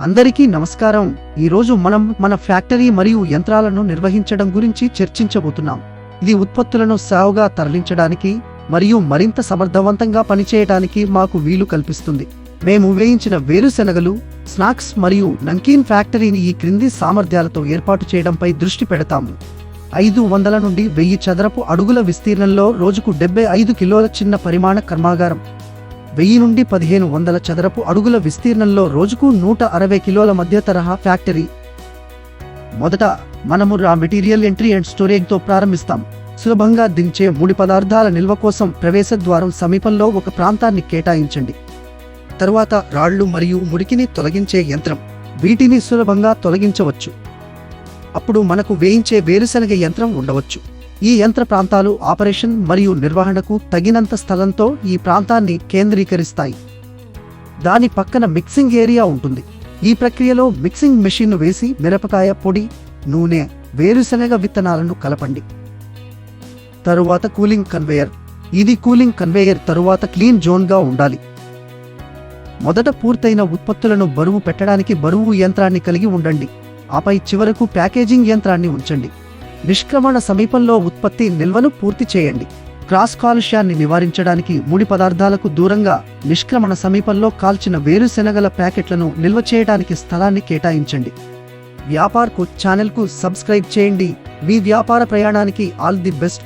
అందరికీ నమస్కారం. ఈరోజు మనం మన ఫ్యాక్టరీ మరియు యంత్రాలను నిర్వహించడం గురించి చర్చించబోతున్నాం. ఇది ఉత్పత్తులను సావుగా తరలించడానికి మరియు మరింత సమర్థవంతంగా పనిచేయడానికి మాకు వీలు కల్పిస్తుంది. మేము వేయించిన వేరుశెనగలు, స్నాక్స్ మరియు నంకీన్ ఫ్యాక్టరీని ఈ క్రింది సామర్థ్యాలతో ఏర్పాటు చేయడంపై దృష్టి పెడతాము. 500 నుండి 1000 చదరపు అడుగుల విస్తీర్ణంలో రోజుకు 75 కిలోల చిన్న పరిమాణ కర్మాగారం, 1000 నుండి 1500 చదరపు అడుగుల విస్తీర్ణంలో రోజుకు 160 కిలోల మధ్య తరహా ఫ్యాక్టరీ. మొదట మనము రా మెటీరియల్ ఎంట్రీ అండ్ స్టోరేజ్తో ప్రారంభిస్తాం. సులభంగా దించే ముడి పదార్థాల నిల్వ కోసం ప్రవేశ ద్వారం సమీపంలో ఒక ప్రాంతాన్ని కేటాయించండి. తరువాత రాళ్లు మరియు మురికిని తొలగించే యంత్రం, వీటిని సులభంగా తొలగించవచ్చు. అప్పుడు మనకు వేయించే వేరుశెనగ యంత్రం ఉండవచ్చు. ఈ యంత్ర ప్రాంతాలు ఆపరేషన్ మరియు నిర్వహణకు తగినంత స్థలంతో ఈ ప్రాంతాన్ని కేంద్రీకరిస్తాయి. దాని పక్కన మిక్సింగ్ ఏరియా ఉంటుంది. ఈ ప్రక్రియలో మిక్సింగ్ మెషిన్ను వేసి మిరపకాయ పొడి, నూనె, వేరుశెనగ విత్తనాలను కలపండి. తరువాత కూలింగ్ కన్వేయర్. ఇది కూలింగ్ కన్వేయర్ తరువాత క్లీన్ జోన్గా ఉండాలి. మొదట పూర్తయిన ఉత్పత్తులను బరువు పెట్టడానికి బరువు యంత్రాన్ని కలిగి ఉండండి. ఆపై చివరకు ప్యాకేజింగ్ యంత్రాన్ని ఉంచండి. నిష్క్రమణ సమీపంలో ఉత్పత్తి నిల్వను పూర్తి చేయండి. క్రాస్ కాలుష్యాన్ని నివారించడానికి ముడి పదార్థాలకు దూరంగా నిష్క్రమణ సమీపంలో కాల్చిన వేరుశెనగల ప్యాకెట్లను నిల్వ చేయడానికి స్థలాన్ని కేటాయించండి. వ్యాపార్ కోచ్ ఛానల్కు సబ్స్క్రైబ్ చేయండి. మీ వ్యాపార ప్రయాణానికి ఆల్ ది బెస్ట్.